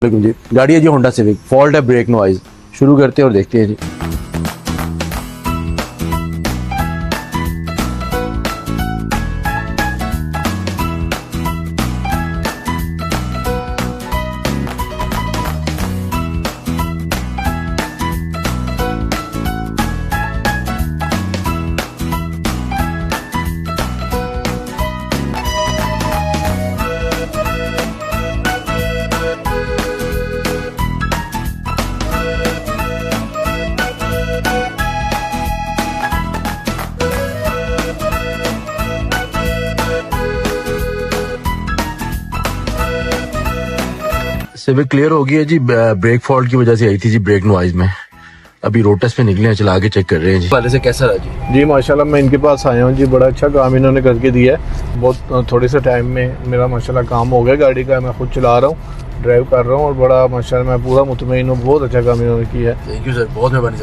जी गाड़ी है जी Honda civic, fault है ब्रेक नॉइज। शुरू करते हैं और देखते हैं जी। सिविक क्लियर हो गई है जी, ब्रेक फॉल्ट की वजह से आई थी जी ब्रेक नॉइज में। अभी रोड टेस्ट पे निकले हैं, चला के चेक कर रहे हैं जी। पहले से कैसा रहा जी? जी माशाल्लाह मैं इनके पास आया हूँ जी, बड़ा अच्छा काम इन्होंने करके दिया है। बहुत थोड़े से टाइम में मेरा माशाल्लाह काम हो गया गाड़ी का। मैं खुद चला रहा हूँ, ड्राइव कर रहा हूँ और बड़ा माशाल्लाह मैं पूरा मुतमईन हूँ। बहुत अच्छा काम इन्होंने किया है। थैंक यू सर, बहुत मेहरबानी सर।